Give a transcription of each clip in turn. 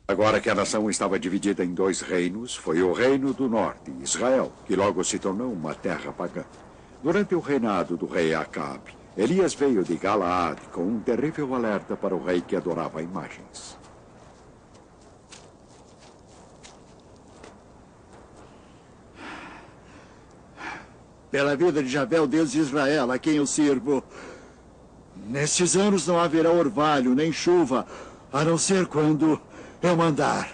Agora que a nação estava dividida em dois reinos, foi o Reino do Norte, Israel, que logo se tornou uma terra pagã. Durante o reinado do rei Acabe, Elias veio de Galaad com um terrível alerta para o rei que adorava imagens. Pela vida de Javé, o Deus de Israel, a quem eu sirvo, nestes anos não haverá orvalho nem chuva, a não ser quando eu mandar.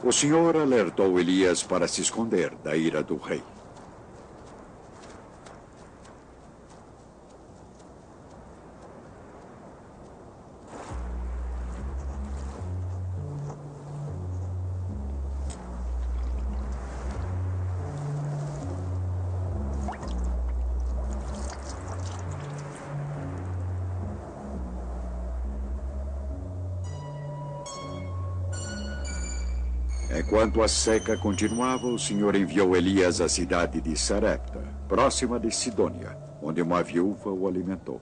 O Senhor alertou Elias para se esconder da ira do rei. Enquanto a seca continuava, o Senhor enviou Elias à cidade de Sarepta, próxima de Sidônia, onde uma viúva o alimentou.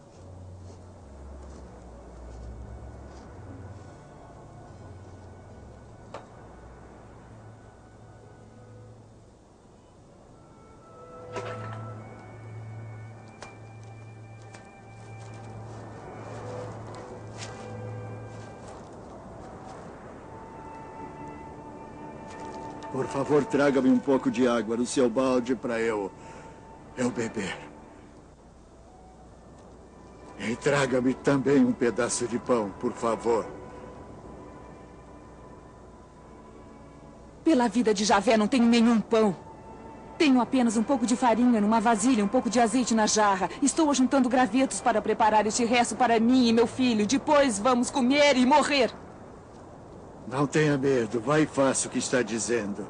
Por favor, traga-me um pouco de água no seu balde para eu beber. E traga-me também um pedaço de pão, por favor. Pela vida de Javé, não tenho nenhum pão. Tenho apenas um pouco de farinha numa vasilha, um pouco de azeite na jarra. Estou ajuntando gravetos para preparar este resto para mim e meu filho. Depois vamos comer e morrer. Não tenha medo, vai e faça o que está dizendo.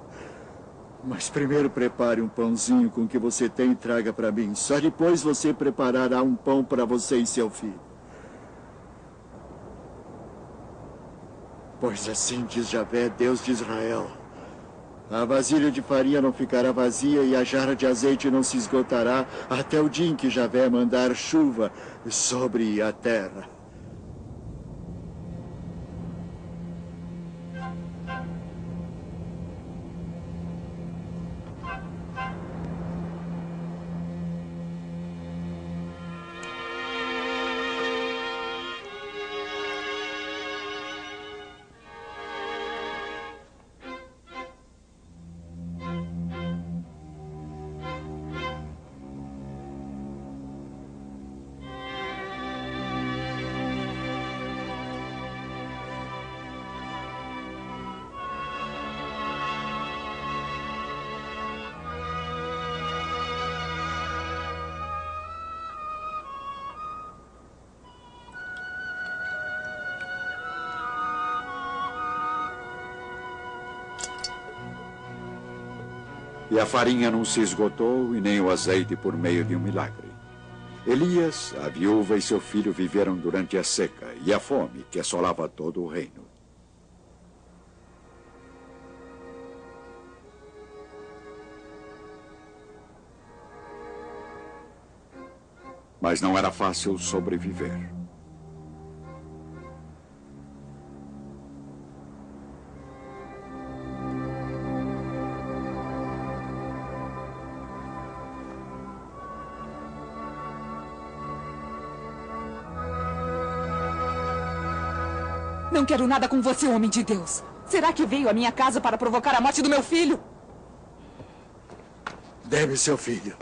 Mas primeiro prepare um pãozinho com o que você tem e traga para mim. Só depois você preparará um pão para você e seu filho. Pois assim diz Javé, Deus de Israel: a vasilha de farinha não ficará vazia e a jarra de azeite não se esgotará até o dia em que Javé mandar chuva sobre a terra. E a farinha não se esgotou e nem o azeite por meio de um milagre. Elias, a viúva e seu filho viveram durante a seca e a fome que assolava todo o reino. Mas não era fácil sobreviver. Não quero nada com você, homem de Deus. Será que veio à minha casa para provocar a morte do meu filho? Dê-me seu filho.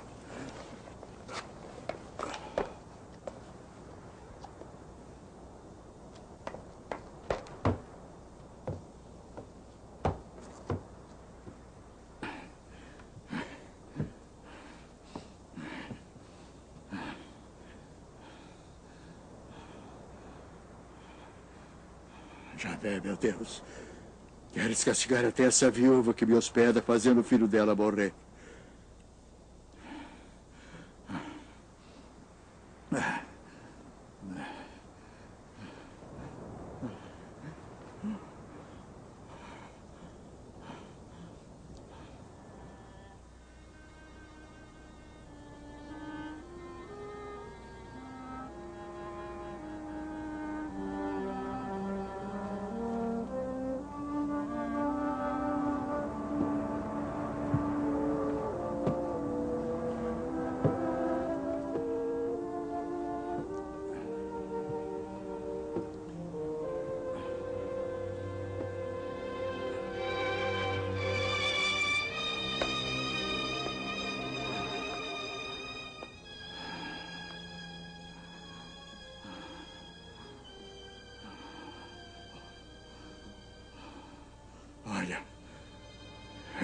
Javé, meu Deus. Queres castigar até essa viúva que me hospeda, fazendo o filho dela morrer?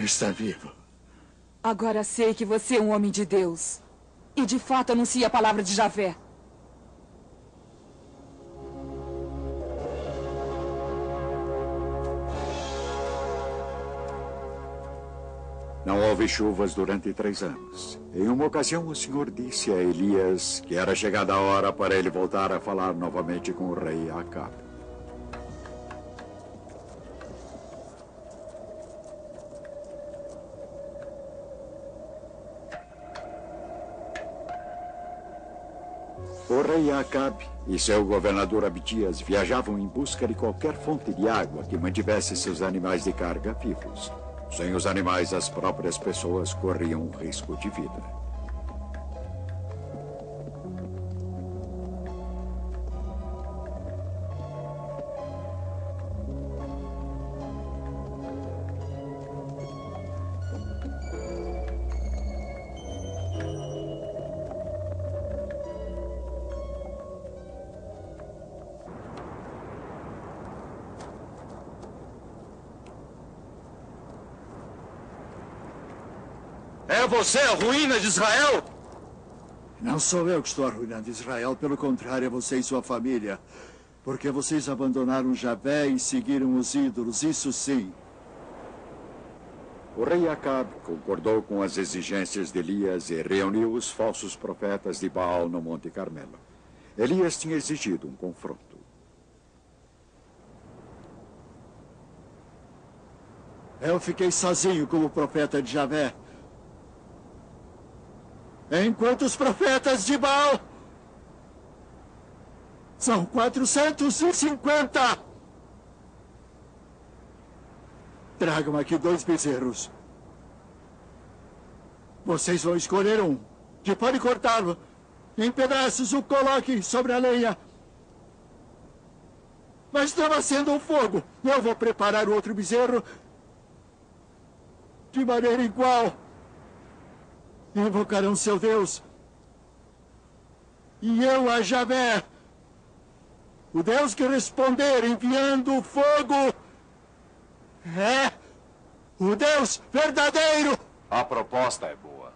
está vivo. Agora sei que você é um homem de Deus. E de fato anuncia a palavra de Javé. Não houve chuvas durante 3 anos. Em uma ocasião, o Senhor disse a Elias que era chegada a hora para ele voltar a falar novamente com o rei Acabe. O rei Acabe e seu governador Abdias viajavam em busca de qualquer fonte de água que mantivesse seus animais de carga vivos. Sem os animais, as próprias pessoas corriam um risco de vida. É você a ruína de Israel? Não sou eu que estou arruinando Israel, pelo contrário, é você e sua família. Porque vocês abandonaram Javé e seguiram os ídolos, isso sim. O rei Acabe concordou com as exigências de Elias e reuniu os falsos profetas de Baal no Monte Carmelo. Elias tinha exigido um confronto. Eu fiquei sozinho como profeta de Javé. Enquanto os profetas de Baal são 450. Tragam aqui 2 bezerros. Vocês vão escolher um. Que pode cortá-lo em pedaços, o coloque sobre a lenha. Mas não acenda o fogo. Eu vou preparar o outro bezerro de maneira igual. Invocarão seu Deus. E eu a Javé, o Deus que responder enviando o fogo, é o Deus verdadeiro. A proposta é boa.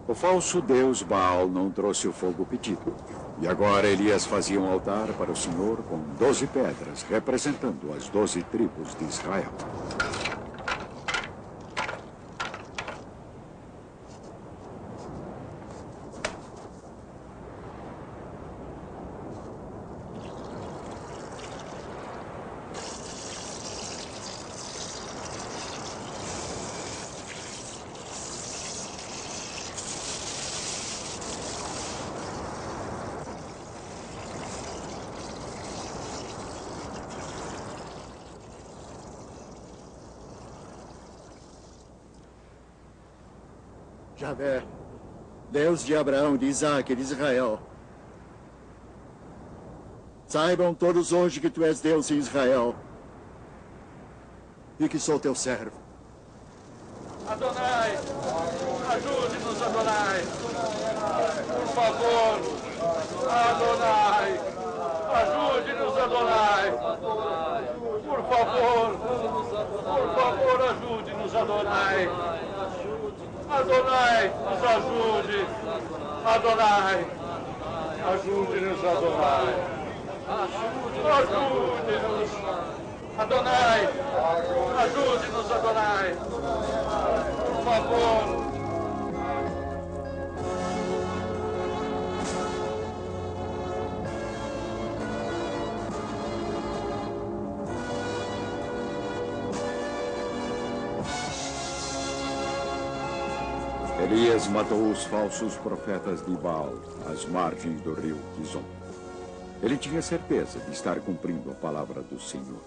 O falso deus Baal não trouxe o fogo pedido. E agora Elias fazia um altar para o Senhor com 12 pedras, representando as 12 tribos de Israel. Javé, Deus de Abraão, de Isaac e de Israel. Saibam todos hoje que tu és Deus em Israel e que sou teu servo. Adonai, ajude-nos, Adonai. Por favor, Adonai, ajude-nos, Adonai. Por favor, ajude-nos, Adonai. Adonai, nos ajude. Adonai, ajude-nos, Adonai. Ajude-nos. Adonai, ajude-nos, Adonai. Por favor. Elias matou os falsos profetas de Baal às margens do rio Quizon. Ele tinha certeza de estar cumprindo a palavra do Senhor.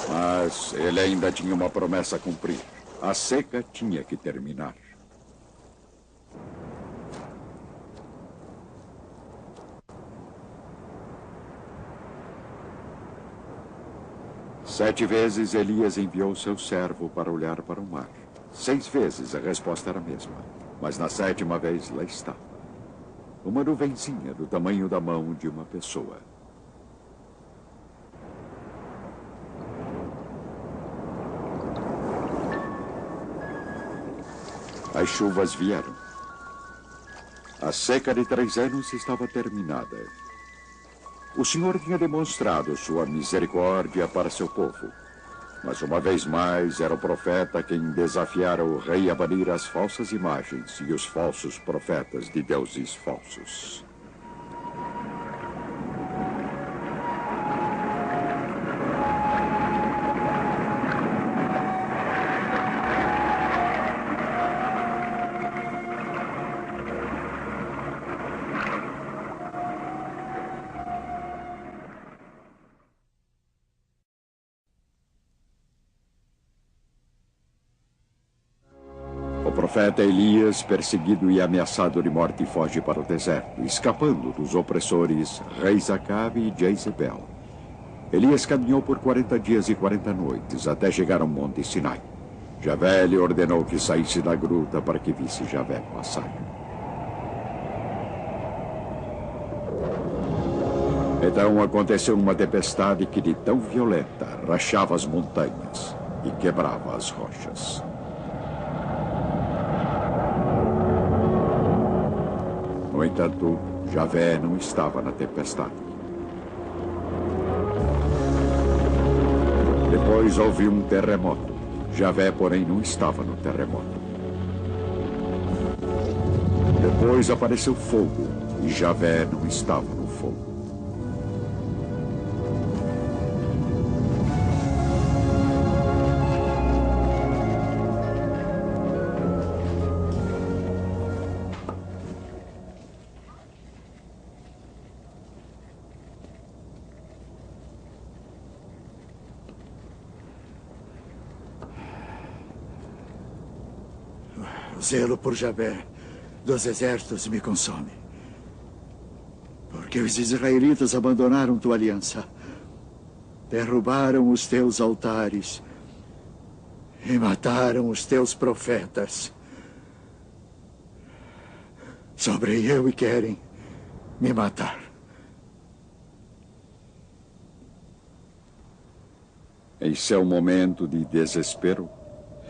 Mas ele ainda tinha uma promessa a cumprir. A seca tinha que terminar. Sete vezes Elias enviou seu servo para olhar para o mar. 6 vezes a resposta era a mesma. Mas na 7ª vez lá estava. Uma nuvenzinha do tamanho da mão de uma pessoa. As chuvas vieram. A seca de 3 anos estava terminada. O Senhor tinha demonstrado sua misericórdia para seu povo. Mas uma vez mais era o profeta quem desafiara o rei a banir as falsas imagens e os falsos profetas de deuses falsos. O profeta Elias, perseguido e ameaçado de morte, foge para o deserto, escapando dos opressores reis Acabe e Jezebel. Elias caminhou por 40 dias e 40 noites até chegar ao monte Sinai. Javé lhe ordenou que saísse da gruta para que visse Javé passar. Então aconteceu uma tempestade que, de tão violenta, rachava as montanhas e quebrava as rochas. No entanto, Javé não estava na tempestade. Depois houve um terremoto. Javé, porém, não estava no terremoto. Depois apareceu fogo, e Javé não estava no fogo. O zelo por Javé dos exércitos me consome. Porque os israelitas abandonaram tua aliança, derrubaram os teus altares e mataram os teus profetas. Sobre eu e querem me matar. Em seu momento de desespero,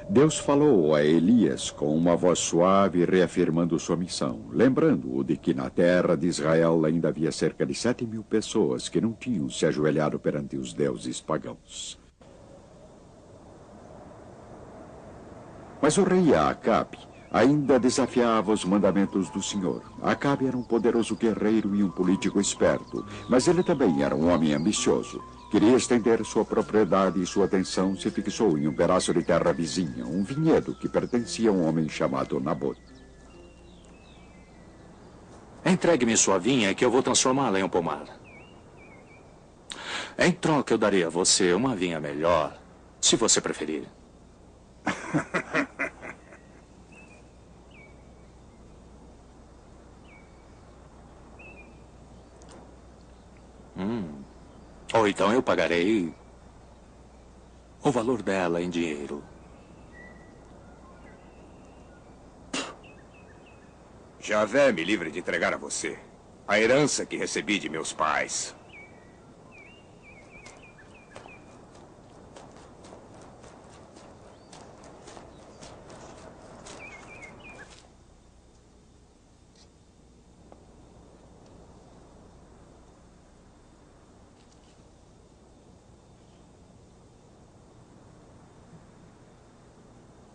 Deus falou a Elias com uma voz suave, reafirmando sua missão, lembrando-o de que na terra de Israel ainda havia cerca de 7.000 pessoas que não tinham se ajoelhado perante os deuses pagãos. Mas o rei Acabe ainda desafiava os mandamentos do Senhor. Acabe era um poderoso guerreiro e um político esperto, mas ele também era um homem ambicioso. Queria estender sua propriedade e sua atenção se fixou em um pedaço de terra vizinha, um vinhedo que pertencia a um homem chamado Nabote. Entregue-me sua vinha que eu vou transformá-la em um pomar. Em troca, eu darei a você uma vinha melhor, se você preferir. Ou então eu pagarei o valor dela em dinheiro. Javé me livre de entregar a você a herança que recebi de meus pais.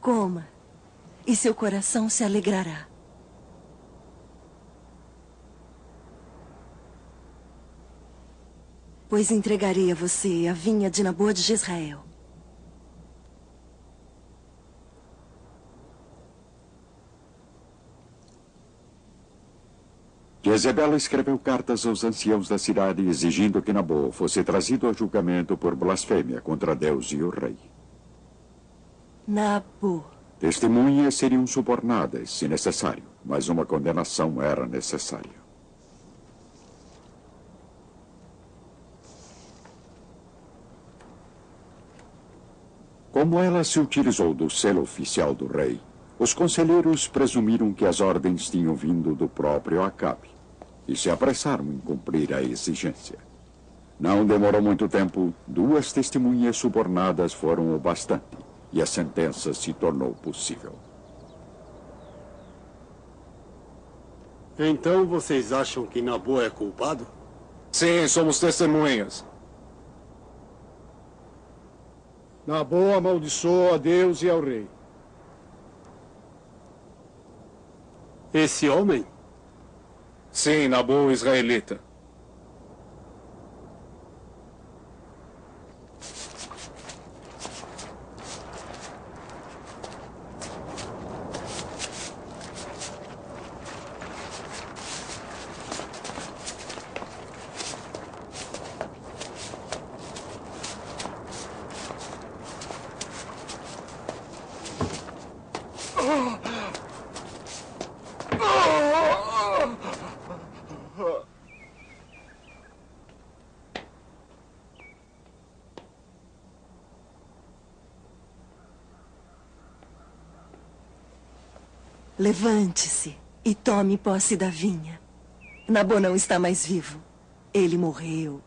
Coma, e seu coração se alegrará. Pois entregarei a você a vinha de Nabô de Jezreel. Jezebel escreveu cartas aos anciãos da cidade exigindo que Nabô fosse trazido a julgamento por blasfêmia contra Deus e o rei. Nabô. Testemunhas seriam subornadas, se necessário, mas uma condenação era necessária. Como ela se utilizou do selo oficial do rei, os conselheiros presumiram que as ordens tinham vindo do próprio Acabe e se apressaram em cumprir a exigência. Não demorou muito tempo, 2 testemunhas subornadas foram o bastante e a sentença se tornou possível. Então vocês acham que Nabô é culpado? Sim, somos testemunhas. Nabô amaldiçoou a Deus e ao rei. Esse homem? Sim, Nabô, o israelita. Levante-se e tome posse da vinha. Nabô não está mais vivo. Ele morreu.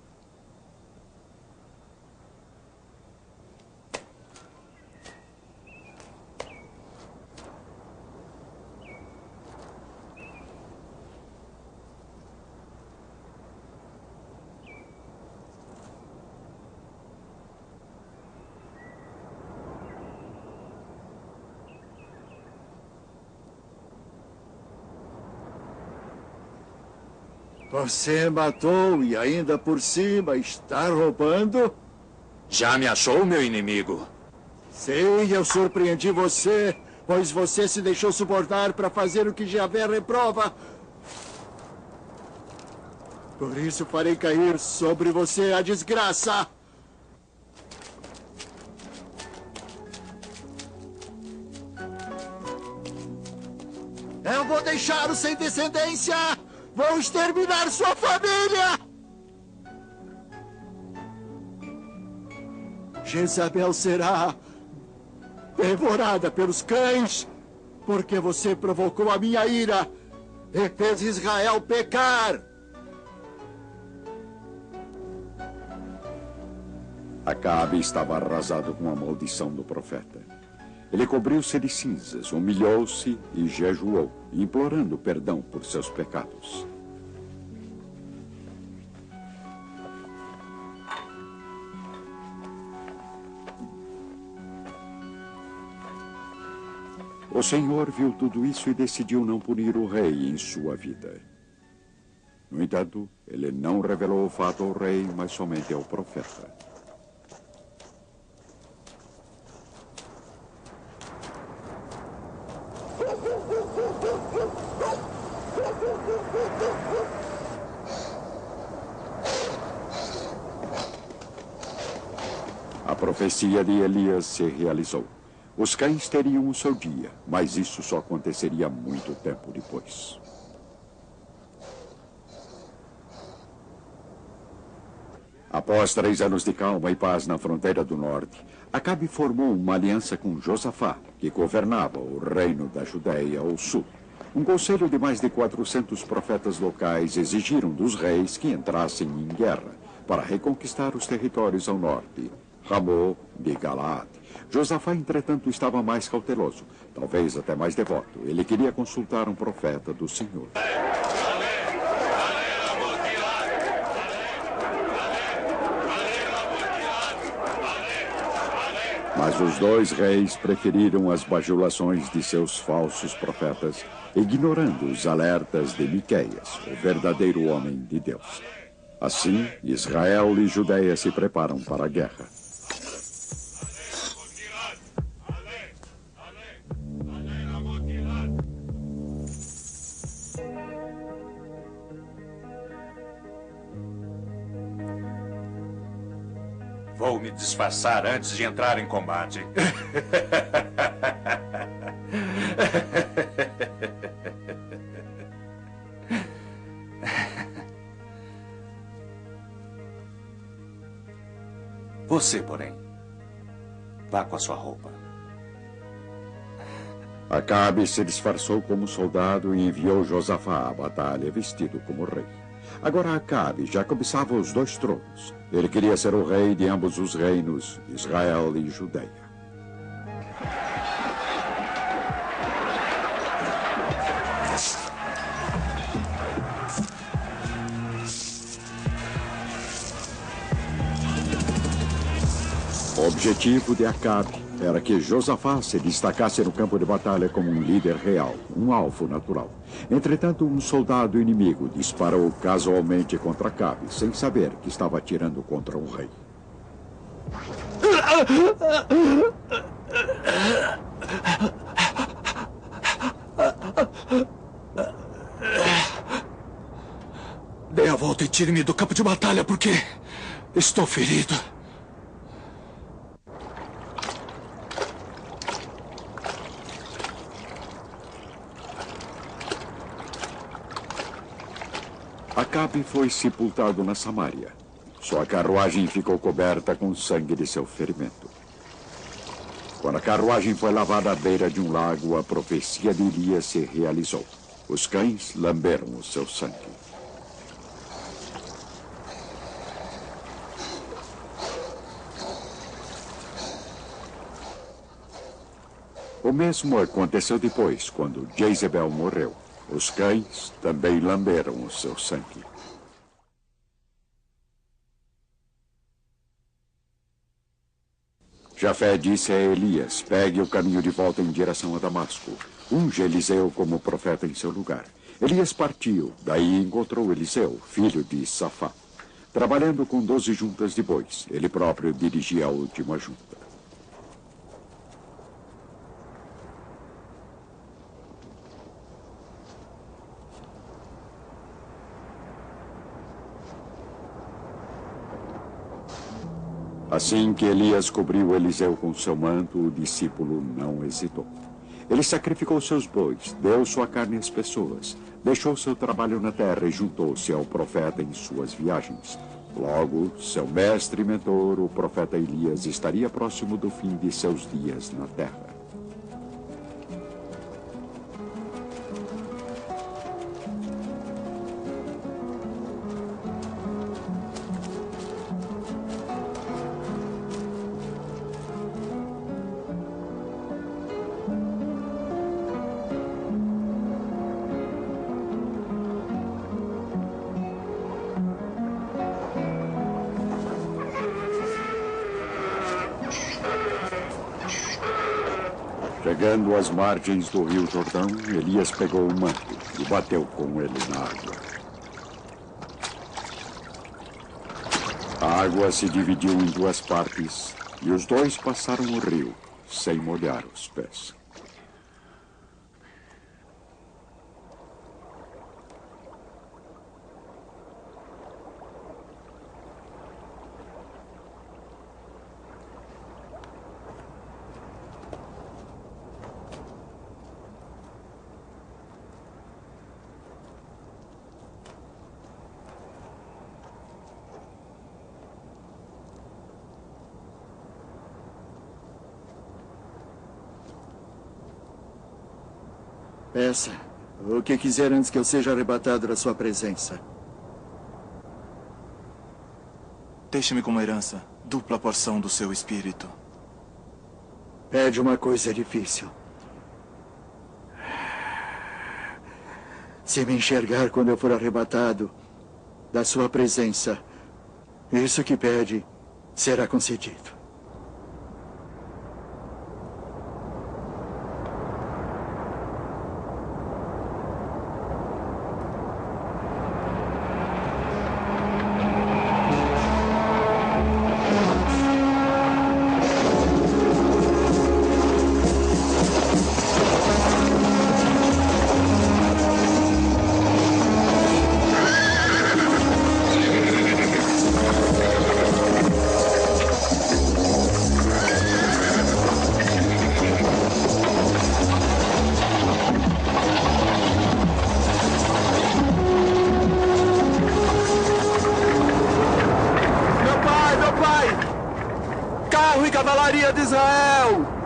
Você matou e ainda por cima está roubando? Já me achou, meu inimigo? Sim, eu surpreendi você, pois você se deixou subornar para fazer o que Javé reprova. Por isso farei cair sobre você a desgraça. Eu vou deixá-lo sem descendência! Vou exterminar sua família! Jezabel será devorada pelos cães, porque você provocou a minha ira e fez Israel pecar. Acabe estava arrasado com a maldição do profeta. Ele cobriu-se de cinzas, humilhou-se e jejuou, implorando perdão por seus pecados. O Senhor viu tudo isso e decidiu não punir o rei em sua vida. No entanto, ele não revelou o fato ao rei, mas somente ao profeta. A profecia de Elias se realizou. Os cães teriam o seu dia, mas isso só aconteceria muito tempo depois. Após 3 anos de calma e paz na fronteira do norte, Acabe formou uma aliança com Josafá, que governava o reino da Judéia ao sul. Um conselho de mais de 400 profetas locais exigiram dos reis que entrassem em guerra para reconquistar os territórios ao norte, Ramô de Galaad. Josafá, entretanto, estava mais cauteloso, talvez até mais devoto. Ele queria consultar um profeta do Senhor. Mas os 2 reis preferiram as bajulações de seus falsos profetas, ignorando os alertas de Miqueias, o verdadeiro homem de Deus. Assim, Israel e Judeia se preparam para a guerra. Vou me disfarçar antes de entrar em combate. Você, porém, vá com a sua roupa. Acabe se disfarçou como soldado e enviou Josafá à batalha vestido como rei. Agora Acabe já cobiçava os 2 tronos. Ele queria ser o rei de ambos os reinos, Israel e Judeia. O objetivo de Acabe era que Josafá se destacasse no campo de batalha como um líder real, um alvo natural. Entretanto, um soldado inimigo disparou casualmente contra Acabe, sem saber que estava atirando contra um rei. Dê a volta e tire-me do campo de batalha, porque estou ferido. Acabe foi sepultado na Samaria. Sua carruagem ficou coberta com sangue de seu ferimento. Quando a carruagem foi lavada à beira de um lago, a profecia de Elias se realizou. Os cães lamberam o seu sangue. O mesmo aconteceu depois, quando Jezebel morreu. Os cães também lamberam o seu sangue. Jafé disse a Elias: pegue o caminho de volta em direção a Damasco. Unge Eliseu como profeta em seu lugar. Elias partiu, daí encontrou Eliseu, filho de Safá, trabalhando com 12 juntas de bois. Ele próprio dirigia a última junta. Assim que Elias cobriu Eliseu com seu manto, o discípulo não hesitou. Ele sacrificou seus bois, deu sua carne às pessoas, deixou seu trabalho na terra e juntou-se ao profeta em suas viagens. Logo, seu mestre e mentor, o profeta Elias, estaria próximo do fim de seus dias na terra. Chegando às margens do rio Jordão, Elias pegou o manto e bateu com ele na água. A água se dividiu em 2 partes e os 2 passaram o rio, sem molhar os pés. Peça o que quiser antes que eu seja arrebatado da sua presença. Deixe-me como herança dupla porção do seu espírito. Pede uma coisa difícil. Se me enxergar quando eu for arrebatado da sua presença, isso que pede será concedido. cavalaria de Israel!